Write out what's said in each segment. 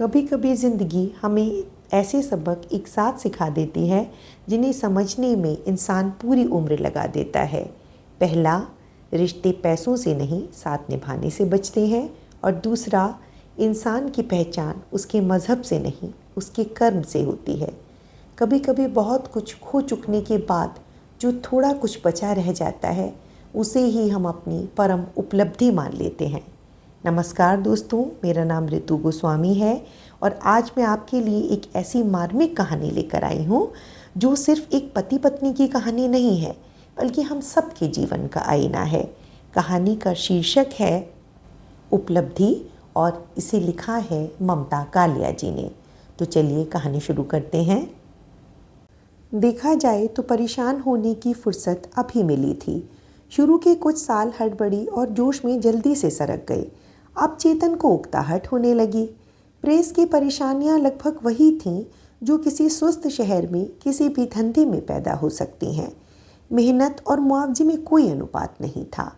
कभी कभी ज़िंदगी हमें ऐसे सबक एक साथ सिखा देती है जिन्हें समझने में इंसान पूरी उम्र लगा देता है। पहला, रिश्ते पैसों से नहीं साथ निभाने से बचते हैं। और दूसरा, इंसान की पहचान उसके मज़हब से नहीं उसके कर्म से होती है। कभी कभी बहुत कुछ खो चुकने के बाद जो थोड़ा कुछ बचा रह जाता है उसे ही हम अपनी परम उपलब्धि मान लेते हैं। नमस्कार दोस्तों, मेरा नाम ऋतु गोस्वामी है और आज मैं आपके लिए एक ऐसी मार्मिक कहानी लेकर आई हूँ जो सिर्फ एक पति पत्नी की कहानी नहीं है बल्कि हम सबके जीवन का आईना है। कहानी का शीर्षक है उपलब्धि और इसे लिखा है ममता कालिया जी ने। तो चलिए कहानी शुरू करते हैं। देखा जाए तो परेशान होने की फुर्सत अभी मिली थी। शुरू के कुछ साल हड़बड़ी और जोश में जल्दी से सरक गए। अब चेतन को उकताहट होने लगी। प्रेस की परेशानियां लगभग वही थीं जो किसी सुस्त शहर में किसी भी धंधे में पैदा हो सकती हैं। मेहनत और मुआवजे में कोई अनुपात नहीं था।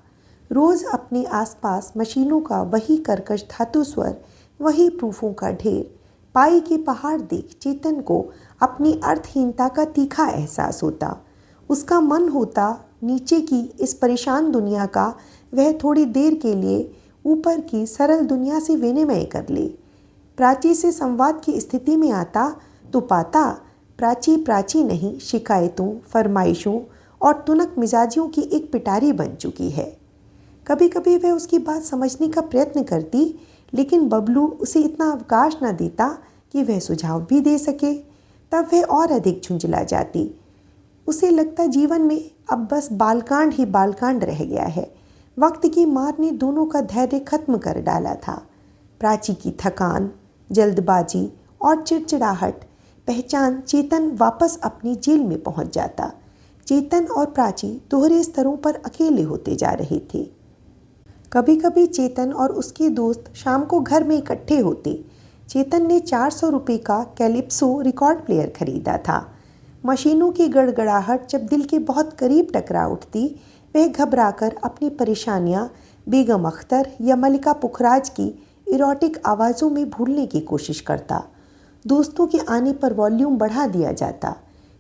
रोज़ अपने आसपास मशीनों का वही कर्कश धातु स्वर, वही प्रूफों का ढेर, पाई के पहाड़ देख चेतन को अपनी अर्थहीनता का तीखा एहसास होता। उसका मन होता नीचे की इस परेशान दुनिया का वह थोड़ी देर के लिए ऊपर की सरल दुनिया से विनिमय कर ले। प्राची से संवाद की स्थिति में आता तो पाता प्राची प्राची नहीं, शिकायतों, फरमाइशों और तुनक मिजाजियों की एक पिटारी बन चुकी है। कभी कभी वह उसकी बात समझने का प्रयत्न करती, लेकिन बबलू उसे इतना अवकाश न देता कि वह सुझाव भी दे सके। तब वह और अधिक झुंझला जाती। उसे लगता जीवन में अब बस बालकांड ही बालकांड रह गया है। वक्त की मार ने दोनों का धैर्य खत्म कर डाला था। प्राची की थकान, जल्दबाजी और चिड़चिड़ाहट पहचान चेतन वापस अपनी जेल में पहुंच जाता। चेतन और प्राची दोहरे स्तरों पर अकेले होते जा रहे थे। कभी कभी चेतन और उसके दोस्त शाम को घर में इकट्ठे होते। चेतन ने 400 रुपये का कैलिप्सो रिकॉर्ड प्लेयर खरीदा था। मशीनों की गड़गड़ाहट जब दिल के बहुत करीब टकरा उठती, वह घबराकर अपनी परेशानियां बेगम अख्तर या मलिका पुखराज की इरोटिक आवाज़ों में भूलने की कोशिश करता। दोस्तों के आने पर वॉल्यूम बढ़ा दिया जाता।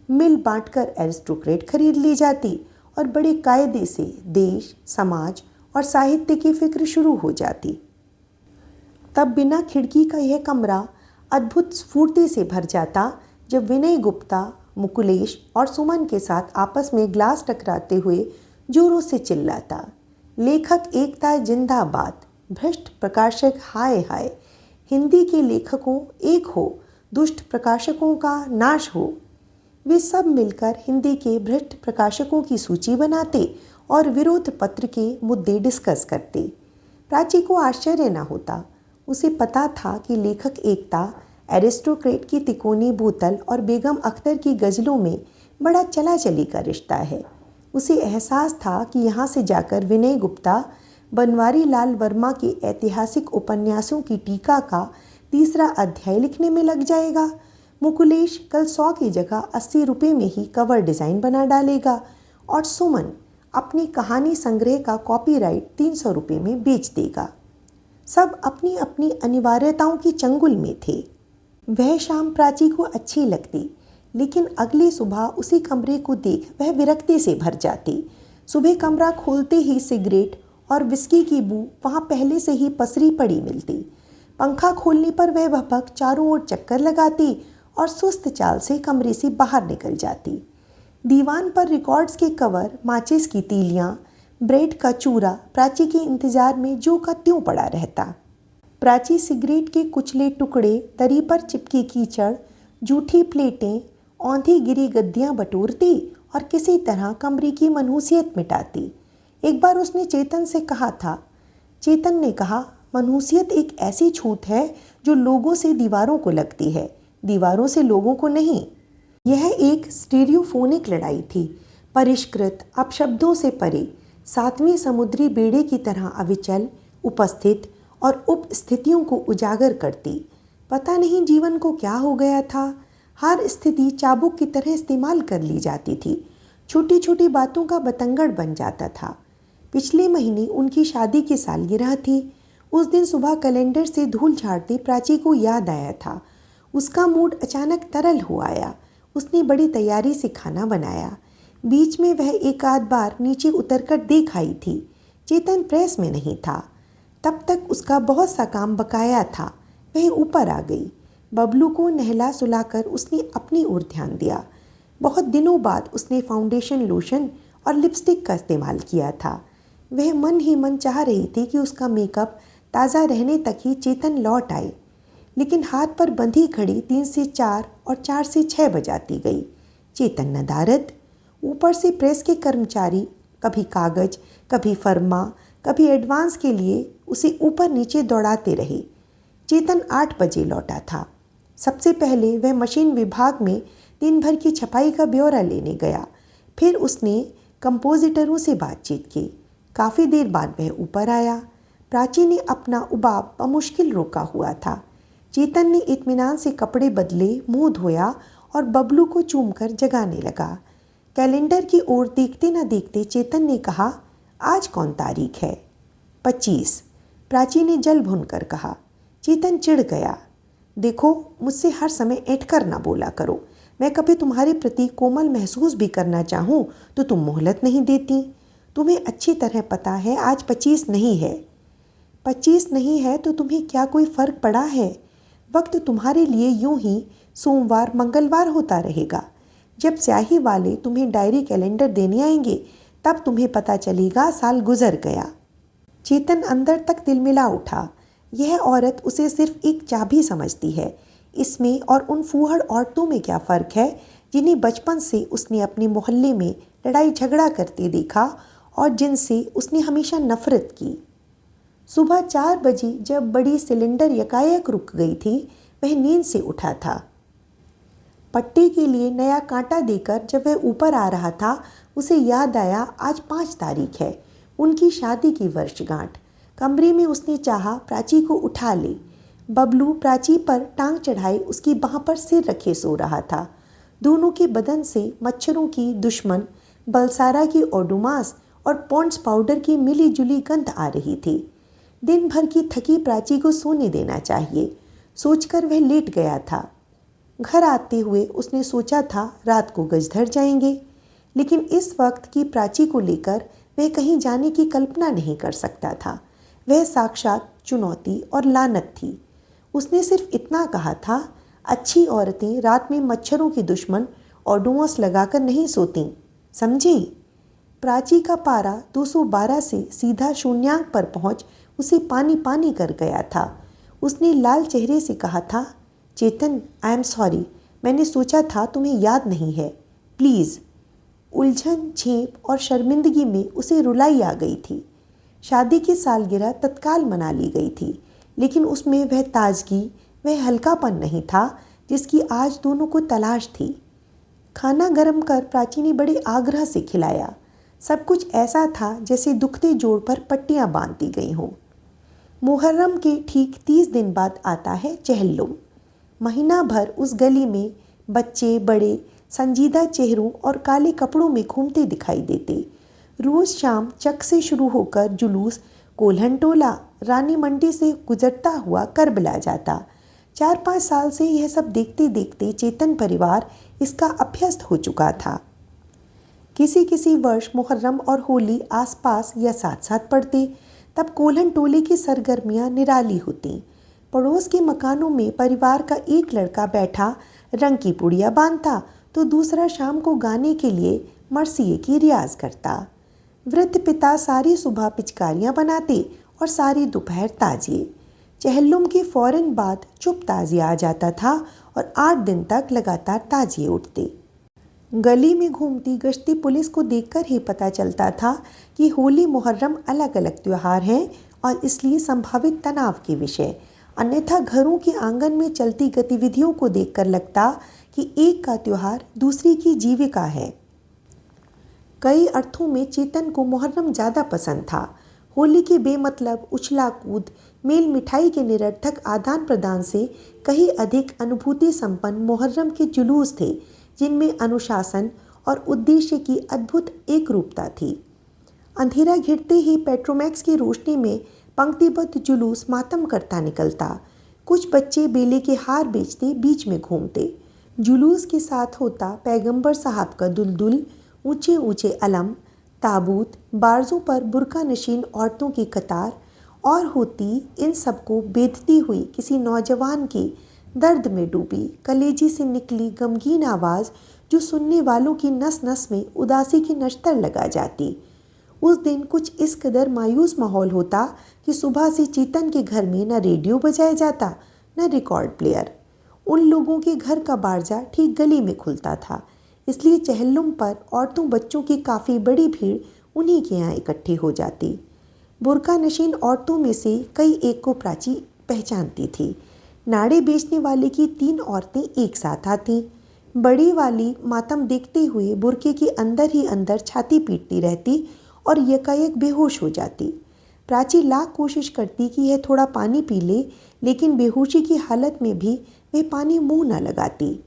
मिल बांटकर एरिस्टोक्रेट खरीद ली जाती और बड़े कायदे से देश, समाज और साहित्य की फिक्र शुरू हो जाती। तब बिना खिड़की का यह कमरा अद्भुत स्फूर्ति से भर जाता जब विनय गुप्ता, मुकुलेश और सुमन के साथ आपस में ग्लास टकराते हुए जोरों से चिल्लाता, लेखक एकता जिंदाबाद, भ्रष्ट प्रकाशक हाय हाय, हिंदी के लेखकों एक हो, दुष्ट प्रकाशकों का नाश हो। वे सब मिलकर हिंदी के भ्रष्ट प्रकाशकों की सूची बनाते और विरोध पत्र के मुद्दे डिस्कस करते। प्राची को आश्चर्य न होता। उसे पता था कि लेखक एकता एरिस्टोक्रेट की तिकोनी बोतल और बेगम अख्तर की गज़लों में बड़ा चला चली का रिश्ता है। उसे एहसास था कि यहाँ से जाकर विनय गुप्ता बनवारी लाल वर्मा के ऐतिहासिक उपन्यासों की टीका का 3रा अध्याय लिखने में लग जाएगा। मुकुलेश कल 100 की जगह 80 रुपये में ही कवर डिज़ाइन बना डालेगा और सुमन अपनी कहानी संग्रह का कॉपीराइट 300 रुपये में बेच देगा। सब अपनी अपनी अनिवार्यताओं की चंगुल में थे। वह शाम प्राची को अच्छी लगती, लेकिन अगली सुबह उसी कमरे को देख वह विरक्ति से भर जाती। सुबह कमरा खोलते ही सिगरेट और विस्की की बू वहाँ पहले से ही पसरी पड़ी मिलती। पंखा खोलने पर वह भपक चारों ओर चक्कर लगाती और सुस्त चाल से कमरे से बाहर निकल जाती। दीवान पर रिकॉर्ड्स के कवर, माचिस की तीलियाँ, ब्रेड का चूरा प्राची के इंतजार में जो का त्यों पड़ा रहता। प्राची सिगरेट के कुचले टुकड़े, दरी पर चिपकी कीचड़, जूठी प्लेटें, औंधी गिरी गद्दियाँ बटोरती और किसी तरह कमरे की मनहूसियत मिटाती। एक बार उसने चेतन से कहा था। चेतन ने कहा, मनहूसियत एक ऐसी छूत है जो लोगों से दीवारों को लगती है, दीवारों से लोगों को नहीं। यह एक स्टीरियोफोनिक लड़ाई थी, परिष्कृत, अपशब्दों से परे, 7वें समुद्री बेड़े की तरह अविचल, उपस्थित और उपस्थितियों को उजागर करती। पता नहीं जीवन को क्या हो गया था। हर स्थिति चाबुक की तरह इस्तेमाल कर ली जाती थी। छोटी छोटी बातों का बतंगड़ बन जाता था। पिछले महीने उनकी शादी की सालगिरह थी। उस दिन सुबह कैलेंडर से धूल झाड़ते प्राची को याद आया था। उसका मूड अचानक तरल हो आया। उसने बड़ी तैयारी से खाना बनाया। बीच में वह एक आध बार नीचे उतरकर देख आई थी। चेतन प्रेस में नहीं था। तब तक उसका बहुत सा काम बकाया था। वह ऊपर आ गई। बबलू को नहला सुलाकर उसने अपनी ओर ध्यान दिया। बहुत दिनों बाद उसने फाउंडेशन, लोशन और लिपस्टिक का इस्तेमाल किया था। वह मन ही मन चाह रही थी कि उसका मेकअप ताज़ा रहने तक ही चेतन लौट आए, लेकिन हाथ पर बंधी घड़ी 3 से 4 और 4 से 6 बजाती गई। चेतन नदारद। ऊपर से प्रेस के कर्मचारी कभी कागज, कभी फर्मा, कभी एडवांस के लिए उसे ऊपर नीचे दौड़ाते रहे। चेतन 8 बजे लौटा था। सबसे पहले वह मशीन विभाग में दिन भर की छपाई का ब्यौरा लेने गया। फिर उसने कंपोजिटरों से बातचीत की। काफ़ी देर बाद वह ऊपर आया। प्राची ने अपना उबाब बमुश्किल रोका हुआ था। चेतन ने इत्मीनान से कपड़े बदले, मुंह धोया और बबलू को चूमकर जगाने लगा। कैलेंडर की ओर देखते न देखते चेतन ने कहा, आज कौन तारीख है? 25। प्राची ने जल भुनकर कहा। चेतन चिढ़ गया। देखो, मुझसे हर समय ऐंठ कर ना बोला करो। मैं कभी तुम्हारे प्रति कोमल महसूस भी करना चाहूँ तो तुम मोहलत नहीं देती। तुम्हें अच्छी तरह पता है आज 25 नहीं है। 25 नहीं है तो तुम्हें क्या कोई फ़र्क पड़ा है? वक्त तुम्हारे लिए यूं ही सोमवार मंगलवार होता रहेगा। जब स्याही वाले तुम्हें डायरी कैलेंडर देने आएंगे तब तुम्हें पता चलेगा साल गुजर गया। चेतन अंदर तक तिलमिला उठा। यह औरत उसे सिर्फ एक चाबी समझती है। इसमें और उन फूहड़ औरतों में क्या फ़र्क है जिन्हें बचपन से उसने अपने मोहल्ले में लड़ाई झगड़ा करते देखा और जिनसे उसने हमेशा नफरत की। सुबह 4 बजे जब बड़ी सिलेंडर यकायक रुक गई थी, वह नींद से उठा था। पट्टे के लिए नया कांटा देकर जब वह ऊपर आ रहा था, उसे याद आया आज 5 तारीख है, उनकी शादी की वर्षगांठ। कमरे में उसने चाहा प्राची को उठा ले। बबलू प्राची पर टांग चढ़ाए उसकी बाह पर सिर रखे सो रहा था। दोनों के बदन से मच्छरों की दुश्मन बलसारा की ओडोमास और पॉन्ड्स पाउडर की मिली जुली गंध आ रही थी। दिन भर की थकी प्राची को सोने देना चाहिए, सोचकर वह लेट गया था। घर आते हुए उसने सोचा था रात को गजधर जाएंगे, लेकिन इस वक्त की प्राची को लेकर वह कहीं जाने की कल्पना नहीं कर सकता था। वह साक्षात चुनौती और लानत थी। उसने सिर्फ इतना कहा था, अच्छी औरतें रात में मच्छरों की दुश्मन ओडोमॉस लगाकर नहीं सोतीं, समझी? प्राची का पारा 212 से सीधा शून्यांक पर पहुंच उसे पानी पानी कर गया था। उसने लाल चेहरे से कहा था, चेतन, आई एम सॉरी, मैंने सोचा था तुम्हें याद नहीं है, प्लीज़। उलझन, झेप और शर्मिंदगी में उसे रुलाई आ गई थी। शादी की सालगिरह तत्काल मना ली गई थी, लेकिन उसमें वह ताजगी, वह हल्कापन नहीं था जिसकी आज दोनों को तलाश थी। खाना गर्म कर प्राची ने बड़े आग्रह से खिलाया। सब कुछ ऐसा था जैसे दुखते जोड़ पर पट्टियां बांध दी गई हों। मुहर्रम के ठीक 30 दिन बाद आता है चहल्लुम। महीना भर उस गली में बच्चे बड़े संजीदा चेहरों और काले कपड़ों में घूमते दिखाई देते। रोज़ शाम चक से शुरू होकर जुलूस कोल्हन टोला रानी मंडी से गुजरता हुआ करबला जाता। 4-5 साल से यह सब देखते देखते चेतन परिवार इसका अभ्यस्त हो चुका था। किसी किसी वर्ष मुहर्रम और होली आसपास या साथ साथ पड़ते, तब कोल्हन टोले की सरगर्मियां निराली होती। पड़ोस के मकानों में परिवार का एक लड़का बैठा रंग की पुड़िया बांधता तो दूसरा शाम को गाने के लिए मरसिए की रियाज करता। वृद्ध पिता सारी सुबह पिचकारियां बनाते और सारी दोपहर ताजिए। चहल्लुम के फौरन बाद चुप ताजिया आ जाता था और 8 दिन तक लगातार ताजिए उठते। गली में घूमती गश्ती पुलिस को देखकर ही पता चलता था कि होली मुहर्रम अलग अलग त्यौहार हैं और इसलिए संभावित तनाव के विषय। अन्यथा घरों के आंगन में चलती गतिविधियों को देखकर लगता कि एक का त्यौहार दूसरी की जीविका है। कई अर्थों में चेतन को मुहर्रम ज़्यादा पसंद था। होली के बेमतलब उछला कूद, मेल मिठाई के निरर्थक आदान प्रदान से कहीं अधिक अनुभूति संपन्न मुहर्रम के जुलूस थे, जिनमें अनुशासन और उद्देश्य की अद्भुत एकरूपता थी। अंधेरा घिरते ही पेट्रोमैक्स की रोशनी में पंक्तिबद्ध जुलूस मातम करता निकलता। कुछ बच्चे बेले के हार बेचते बीच में घूमते। जुलूस के साथ होता पैगंबर साहब का दुलदुल, ऊंचे ऊंचे अलम, ताबूत, बारजों पर बुर्का नशीन औरतों की कतार, और होती इन सबको बेधती हुई किसी नौजवान की दर्द में डूबी कलेजी से निकली गमगीन आवाज़, जो सुनने वालों की नस नस में उदासी की नश्तर लगा जाती। उस दिन कुछ इस कदर मायूस माहौल होता कि सुबह से चेतन के घर में न रेडियो बजाया जाता न रिकॉर्ड प्लेयर। उन लोगों के घर का बारजा ठीक गली में खुलता था, इसलिए चहल्लुम पर औरतों बच्चों की काफ़ी बड़ी भीड़ उन्हीं के यहाँ इकट्ठी हो जाती। बुर्का नशीन औरतों में से कई एक को प्राची पहचानती थी। नाड़े बेचने वाले की 3 औरतें एक साथ आती। बड़ी वाली मातम देखते हुए बुर्के के अंदर ही अंदर छाती पीटती रहती और यकायक बेहोश हो जाती। प्राची लाख कोशिश करती कि यह थोड़ा पानी पी ले, लेकिन बेहोशी की हालत में भी वह पानी मुंह न लगाती।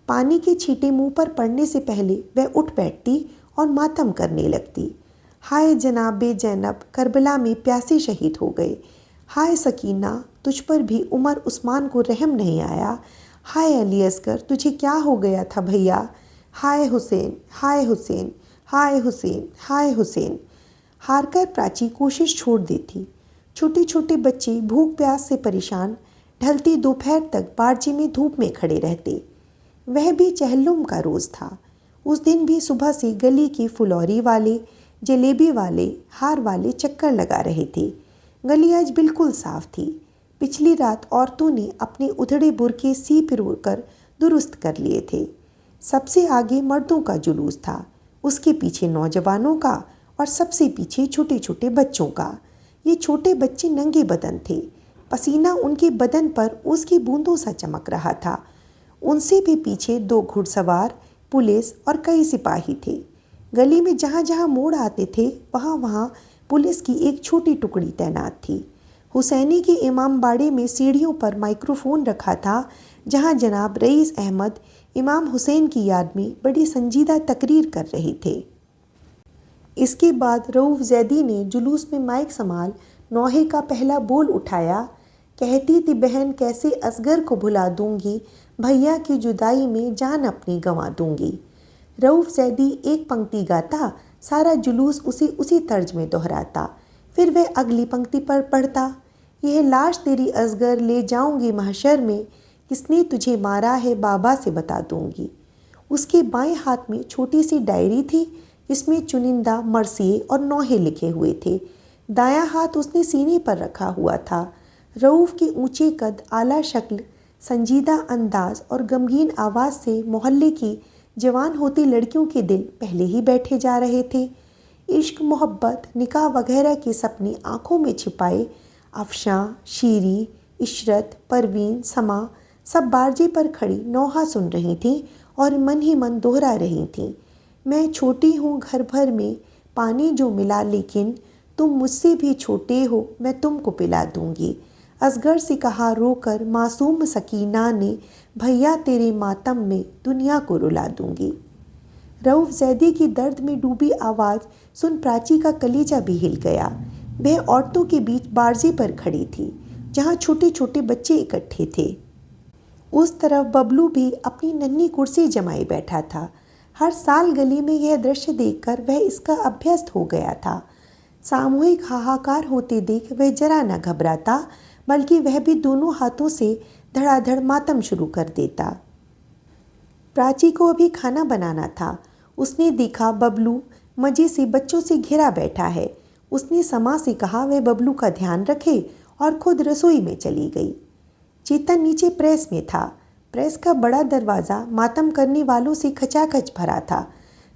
पानी के छींटे मुंह पर पड़ने से पहले वह उठ बैठती और मातम करने लगती। हाय जनाबे ज़ैनब, करबला में प्यासे शहीद हो गए। हाय सकीना, तुझ पर भी उमर उस्मान को रहम नहीं आया। हाय अली असगर, तुझे क्या हो गया था भैया। हाय हुसैन, हाय हुसैन, हाय हुसैन, हाय हुसैन। हारकर प्राची कोशिश छोड़ देती। छोटे छोटे बच्चे भूख प्यास से परेशान ढलती दोपहर तक बारजे में धूप में खड़े रहते। वह भी चहल्लुम का रोज़ था। उस दिन भी सुबह से गली के फुलौरी वाले, जलेबी वाले, हार वाले चक्कर लगा रहे थे। गली आज बिल्कुल साफ थी। पिछली रात औरतों ने अपने उधड़े बुरके सी पिरोकर दुरुस्त कर लिए थे। सबसे आगे मर्दों का जुलूस था, उसके पीछे नौजवानों का और सबसे पीछे छोटे छोटे बच्चों का। ये छोटे बच्चे नंगे बदन थे। पसीना उनके बदन पर उसकी बूंदों सा चमक रहा था। उनसे भी पीछे 2 घुड़सवार, पुलिस और कई सिपाही थे। गली में जहाँ जहाँ मोड़ आते थे वहाँ वहाँ पुलिस की एक छोटी टुकड़ी तैनात थी। हुसैनी के इमाम बाड़े में सीढ़ियों पर माइक्रोफोन रखा था, जहाँ जनाब रईस अहमद इमाम हुसैन की याद में बड़ी संजीदा तकरीर कर रहे थे। इसके बाद रऊफ़ ज़ैदी ने जुलूस में माइक संभाल नौहे का पहला बोल उठाया। कहती थी बहन कैसे असगर को भुला दूंगी, भैया की जुदाई में जान अपनी गंवा दूंगी। रऊफ़ ज़ैदी एक पंक्ति गाता, सारा जुलूस उसी तर्ज में दोहराता। फिर वह अगली पंक्ति पर पढ़ता, यह लाश तेरी असगर ले जाऊंगी महशर में, किसने तुझे मारा है बाबा से बता दूंगी। उसके बाएं हाथ में छोटी सी डायरी थी, जिसमें चुनिंदा मरसिए और नौहे लिखे हुए थे। दायां हाथ उसने सीने पर रखा हुआ था। रऊफ़ के ऊंचे कद, आला शक्ल, संजीदा अंदाज और गमगीन आवाज़ से मोहल्ले की जवान होती लड़कियों के दिल पहले ही बैठे जा रहे थे। इश्क, मोहब्बत, निकाह वगैरह के सपने आँखों में छिपाए अफशां, शीरी, इशरत, परवीन, समा सब बारजे पर खड़ी नौहा सुन रही थीं और मन ही मन दोहरा रही थीं। मैं छोटी हूँ घर भर में, पानी जो मिला लेकिन तुम मुझसे भी छोटे हो, मैं तुमको पिला दूंगी। असगर से कहा रोकर मासूम सकीना ने, भैया तेरे मातम में दुनिया को रुला दूंगी। रऊफ़ ज़ैदी की दर्द में डूबी आवाज़ सुन प्राची का कलेजा भी हिल गया। वह औरतों के बीच बारजे पर खड़ी थी, जहाँ छोटे छोटे बच्चे इकट्ठे थे। उस तरफ बबलू भी अपनी नन्ही कुर्सी जमाए बैठा था। हर साल गली में यह दृश्य देखकर वह इसका अभ्यस्त हो गया था। सामूहिक हाहाकार होते देख वह जरा न घबराता, बल्कि वह भी दोनों हाथों से धड़ाधड़ मातम शुरू कर देता। प्राची को अभी खाना बनाना था। उसने देखा बबलू मजे से बच्चों से घिरा बैठा है। उसने समा से कहा वह बबलू का ध्यान रखे और खुद रसोई में चली गई। चेतन नीचे प्रेस में था। प्रेस का बड़ा दरवाज़ा मातम करने वालों से खचाखच भरा था।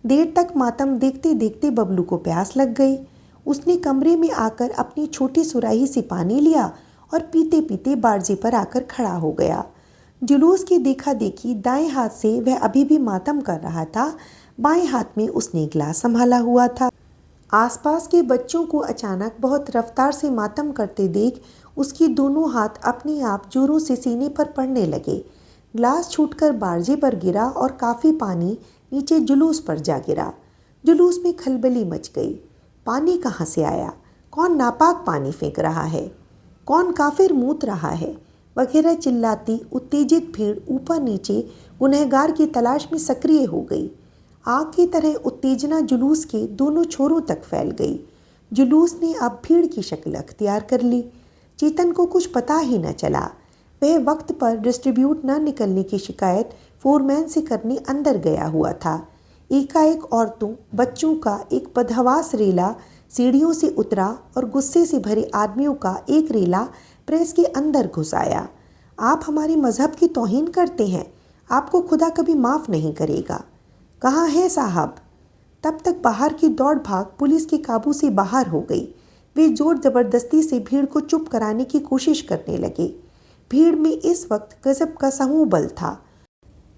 देर तक मातम देखते देखते बबलू को प्यास लग गई। उसने कमरे में आकर अपनी छोटी सुराही से पानी लिया और पीते पीते बारजे पर आकर खड़ा हो गया। जुलूस की देखा देखी दाएं हाथ से वह अभी भी मातम कर रहा था, बाएं हाथ में उसने गिलास संभाला हुआ था। आसपास के बच्चों को अचानक बहुत रफ्तार से मातम करते देख उसके दोनों हाथ अपने आप जोरों से सीने पर पड़ने लगे। गिलास छूटकर बारजे पर गिरा और काफ़ी पानी नीचे जुलूस पर जा गिरा। जुलूस में खलबली मच गई। पानी कहाँ से आया? कौन नापाक पानी फेंक रहा है, कौन काफिर मूत रहा है वगैरह चिल्लाती उत्तेजित भीड़ ऊपर नीचे गुनहगार की तलाश में सक्रिय हो गई। आग की तरह उत्तेजना जुलूस के दोनों छोरों तक फैल गई। जुलूस ने अब भीड़ की शक्ल अख्तियार कर ली। चेतन को कुछ पता ही न चला। वह वक्त पर डिस्ट्रीब्यूट न निकलने की शिकायत फोरमैन से करने अंदर गया हुआ था। एकाएक औरतों बच्चों का एक बदहवास रेला सीढ़ियों से उतरा और गुस्से से भरे आदमियों का एक रेला प्रेस के अंदर घुस आया। आप हमारे मजहब की तौहीन करते हैं, आपको खुदा कभी माफ़ नहीं करेगा। कहाँ है साहब? तब तक बाहर की दौड़ भाग पुलिस के काबू से बाहर हो गई। वे जोर ज़बरदस्ती से भीड़ को चुप कराने की कोशिश करने लगे। भीड़ में इस वक्त गजब का समूह बल था।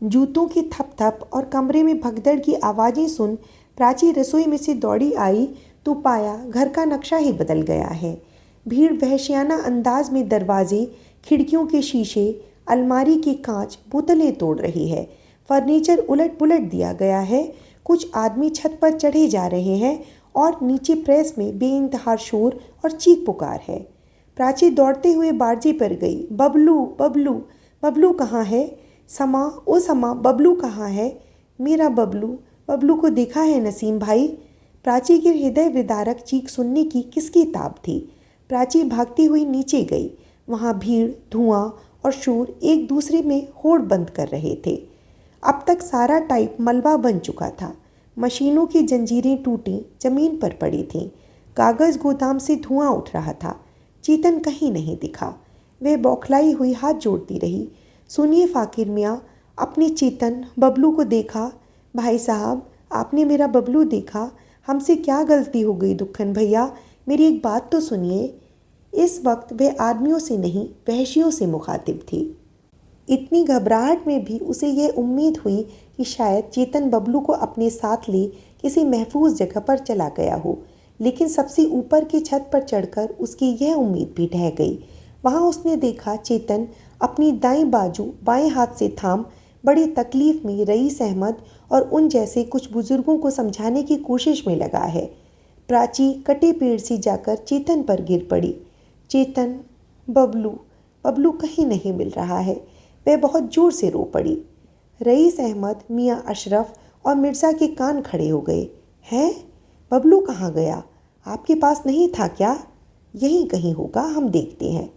जूतों की थप थप और कमरे में भगदड़ की आवाज़ें सुन प्राची रसोई में से दौड़ी आई तो पाया घर का नक्शा ही बदल गया है। भीड़ वहशियाना अंदाज में दरवाजे, खिड़कियों के शीशे, अलमारी के कांच, बोतलें तोड़ रही है। फर्नीचर उलट पुलट दिया गया है। कुछ आदमी छत पर चढ़े जा रहे हैं और नीचे प्रेस में बेइंतहा शोर और चीख पुकार है। प्राची दौड़ते हुए बारजी पर गई। बबलू बबलू बबलू कहाँ है? समा ओ समा, बबलू कहाँ है? मेरा बबलू, बबलू को देखा है नसीम भाई? प्राची की हृदय विदारक चीख सुनने की किसकी ताब थी। प्राची भागती हुई नीचे गई। वहाँ भीड़, धुआं और शोर एक दूसरे में होड़ बंद कर रहे थे। अब तक सारा टाइप मलबा बन चुका था। मशीनों की जंजीरें टूटी जमीन पर पड़ी थीं। कागज़ गोदाम से धुआं उठ रहा था। चेतन कहीं नहीं दिखा। वह बौखलाई हुई हाथ जोड़ती रही। सुनिए फ़ाकिर मियाँ, अपने चेतन बबलू को देखा? भाई साहब, आपने मेरा बबलू देखा? हमसे क्या गलती हो गई दुक्खन भैया, मेरी एक बात तो सुनिए। इस वक्त वह आदमियों से नहीं वहशियों से मुखातिब थी। इतनी घबराहट में भी उसे यह उम्मीद हुई कि शायद चेतन बबलू को अपने साथ ले किसी महफूज जगह पर चला गया हो, लेकिन सबसे ऊपर की छत पर चढ़कर उसकी यह उम्मीद भी ढह गई। वहाँ उसने देखा चेतन अपनी दाईं बाजू बाएं हाथ से थाम बड़ी तकलीफ में रईस अहमद और उन जैसे कुछ बुजुर्गों को समझाने की कोशिश में लगा है। प्राची कटे पेड़ से जाकर चेतन पर गिर पड़ी। चेतन, बबलू, बबलू कहीं नहीं मिल रहा है। वह बहुत जोर से रो पड़ी। रईस अहमद, मियाँ अशरफ और मिर्ज़ा के कान खड़े हो गए। हैं? बबलू कहाँ गया? आपके पास नहीं था क्या? यहीं कहीं होगा, हम देखते हैं।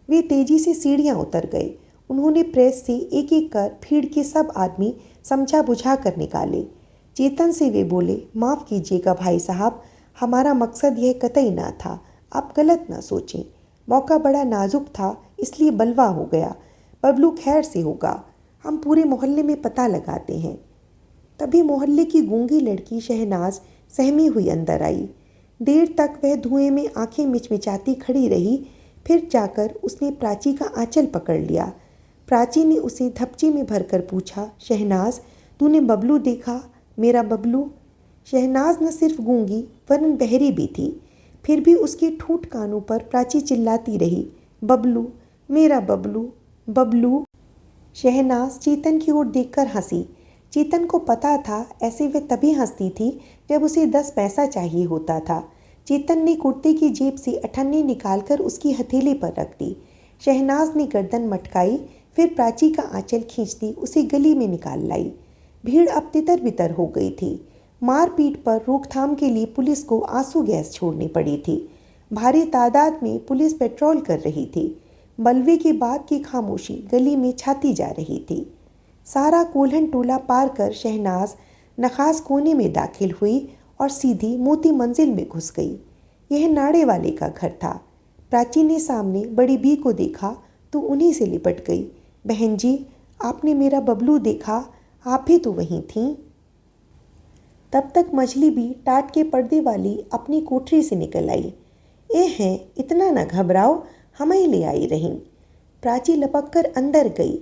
वे तेज़ी से सीढ़ियाँ उतर गए। उन्होंने प्रेस से एक एक कर भीड़ के सब आदमी समझा बुझा कर निकाले। चेतन से वे बोले, माफ़ कीजिएगा भाई साहब, हमारा मकसद यह कतई ना था, आप गलत ना सोचें। मौका बड़ा नाजुक था, इसलिए बलवा हो गया। बबलू खैर से होगा, हम पूरे मोहल्ले में पता लगाते हैं। तभी मोहल्ले की गूंगी लड़की शहनाज सहमी हुई अंदर आई। देर तक वह धुएं में आंखें मिचमिचाती खड़ी रही। फिर जाकर उसने प्राची का आंचल पकड़ लिया। प्राची ने उसे धपची में भरकर पूछा, शहनाज, तूने बबलू देखा? मेरा बबलू? शहनाज न सिर्फ गूंगी वरन बहरी भी थी। फिर भी उसके ठूठ कानों पर प्राची चिल्लाती रही, बबलू, मेरा बबलू, बबलू। शहनाज चेतन की ओर देखकर हंसी। चेतन को पता था ऐसे वह तभी हंसती थी जब उसे 10 पैसा चाहिए होता था। चेतन ने कुर्ते की जेब से अठन्नी निकालकर उसकी हथेली पर रख दी। शहनाज ने गर्दन मटकाई, फिर प्राची का आंचल खींचती उसे गली में निकाल लाई। भीड़ अब तितर बितर हो गई थी। मारपीट पर रोकथाम के लिए पुलिस को आंसू गैस छोड़नी पड़ी थी। भारी तादाद में पुलिस पेट्रोल कर रही थी। बलवे के बाद की खामोशी गली में छाती जा रही थी। सारा कोल्हन टोला पार कर शहनाज नखास कोने में दाखिल हुई और सीधी मोती मंजिल में घुस गई। यह नाड़े वाले का घर था। प्राची ने सामने बड़ी बी को देखा तो उन्हीं से लिपट गई। बहन जी, आपने मेरा बबलू देखा? आप भी तो वहीं थीं। तब तक मछली भी टाट के पर्दे वाली अपनी कोठरी से निकल आई। ए हैं, इतना न घबराओ, हम ही ले आई रहीं। प्राची लपक कर अंदर गई।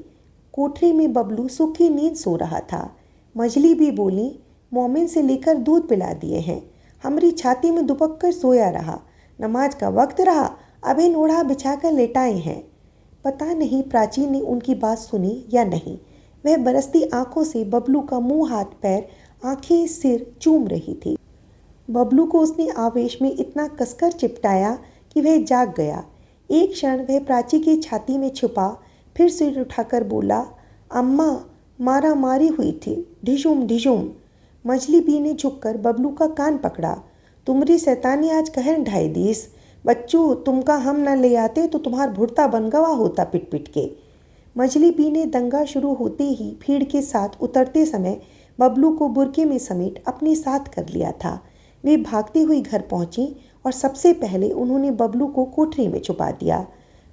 कोठरी में बबलू सुखी नींद सो रहा था। मछली भी बोली, मोमिन से लेकर दूध पिला दिए हैं, हमारी छाती में दुबक कर सोया रहा। नमाज का वक्त रहा, अभी नोढ़ा बिछाकर लेटाए हैं। पता नहीं प्राची ने उनकी बात सुनी या नहीं। वह बरसती आंखों से बबलू का मुंह, हाथ, पैर, आंखें, सिर चूम रही थी। बबलू को उसने आवेश में इतना कसकर चिपटाया कि वह जाग गया। एक क्षण वह प्राची की छाती में छुपा, फिर सिर उठाकर बोला, अम्मा, मारा मारी हुई थी, ढिशुम ढिशुम। मछली बी ने झुककर बबलू का कान पकड़ा। तुम्हारी शैतानी आज कहर ढाई दीस। बच्चू, तुमका हम न ले आते तो तुम्हार भुड़ता बनगवा होता पिट पिट के। मछली बी ने दंगा शुरू होते ही भीड़ के साथ उतरते समय बबलू को बुरके में समेट अपने साथ कर लिया था। वे भागती हुई घर पहुंची और सबसे पहले उन्होंने बबलू को कोठरी में छुपा दिया।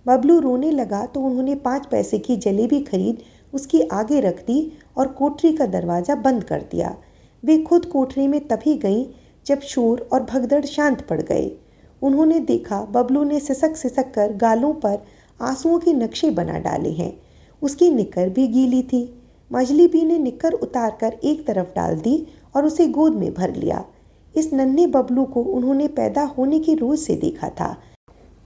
बबलू रोने लगा तो उन्होंने 5 पैसे की जलेबी खरीद उसके आगे रख दी और कोठरी का दरवाज़ा बंद कर दिया। वे खुद कोठरी में तभी गईं जब शोर और भगदड़ शांत पड़ गए। उन्होंने देखा बबलू ने सिसक सिसक कर गालों पर आंसुओं के नक्शे बना डाले हैं। उसकी निक्कर भी गीली थी। मछली बी ने निक्कर उतार कर एक तरफ डाल दी और उसे गोद में भर लिया। इस नन्हे बबलू को उन्होंने पैदा होने के रोज से देखा था।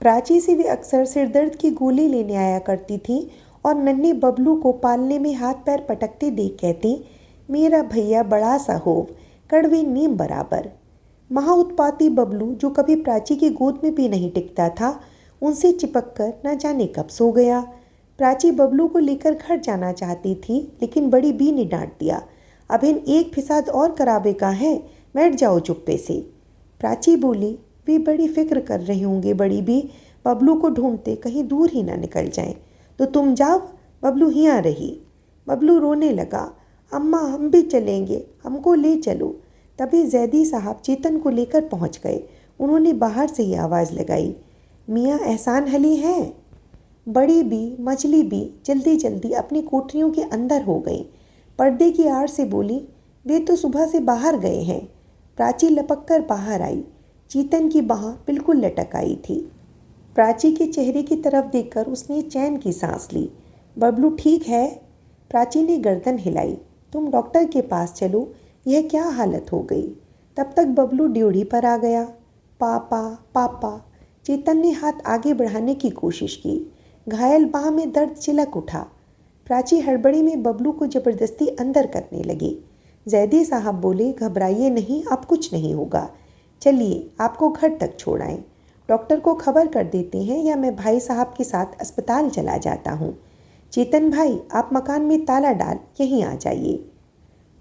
प्राची से वे अक्सर सिरदर्द की गोली लेने आया करती थी और नन्हे बबलू को पालने में हाथ पैर पटकते देख कहती, मेरा भैया बड़ा सा होव, कड़वे नीम बराबर। महाउत्पाती बबलू, जो कभी प्राची की गोद में भी नहीं टिकता था, उनसे चिपक कर न जाने कब सो गया। प्राची बबलू को लेकर घर जाना चाहती थी, लेकिन बड़ी बी ने डांट दिया, अब इन एक फिसाद और कराबे का है, बैठ जाओ चुप्पे से। प्राची बोली, वे बड़ी फिक्र कर रहे होंगे बड़ी बी, बबलू को ढूंढते कहीं दूर ही ना निकल जाएं। तो तुम जाओ, बबलू हियाँ रही। बबलू रोने लगा, अम्मा हम भी चलेंगे, हमको ले चलो। तभी जैदी साहब चेतन को लेकर पहुंच गए। उन्होंने बाहर से ही आवाज़ लगाई, मियाँ एहसान हली हैं। बड़ी बी, मछली बी जल्दी जल्दी अपनी कोठरियों के अंदर हो गई। पर्दे की आड़ से बोली, वे तो सुबह से बाहर गए हैं। प्राची लपक कर बाहर आई। चेतन की बाह बिल्कुल लटक आई थी। प्राची के चेहरे की तरफ देखकर उसने चैन की सांस ली। बबलू ठीक है? प्राची ने गर्दन हिलाई। तुम डॉक्टर के पास चलो, यह क्या हालत हो गई। तब तक बबलू ड्योढ़ी पर आ गया। पापा पापा। चेतन ने हाथ आगे बढ़ाने की कोशिश की। घायल बाह में दर्द चिलक उठा। प्राची हड़बड़ी में बबलू को जबरदस्ती अंदर करने लगी। जैदी साहब बोले, घबराइए नहीं, अब कुछ नहीं होगा। चलिए आपको घर तक छोड़ आएं। डॉक्टर को खबर कर देते हैं या मैं भाई साहब के साथ अस्पताल चला जाता हूँ। चेतन भाई, आप मकान में ताला डाल यहीं आ जाइए।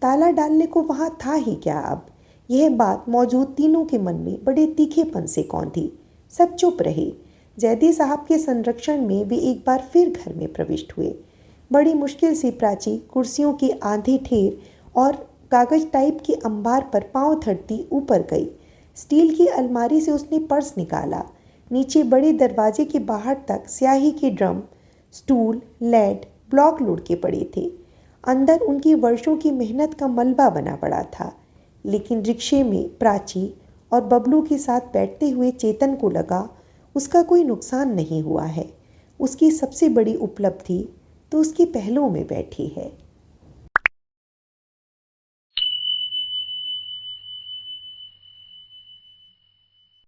ताला डालने को वहाँ था ही क्या अब। यह बात मौजूद तीनों के मन में बड़े तीखेपन से कौंधी। सब चुप रहे। जैदी साहब के संरक्षण में वे एक बार फिर घर में प्रविष्ट हुए। बड़ी मुश्किल से प्राची कुर्सियों की आधी ठेर और कागज टाइप के अंबार पर पांव धरती ऊपर गई। स्टील की अलमारी से उसने पर्स निकाला। नीचे बड़े दरवाजे के बाहर तक स्याही के ड्रम, स्टूल, लेड, ब्लॉक लोड के पड़े थे। अंदर उनकी वर्षों की मेहनत का मलबा बना पड़ा था। लेकिन रिक्शे में प्राची और बबलू के साथ बैठते हुए चेतन को लगा उसका कोई नुकसान नहीं हुआ है। उसकी सबसे बड़ी उपलब्धि तो उसके पहलुओं में बैठी है।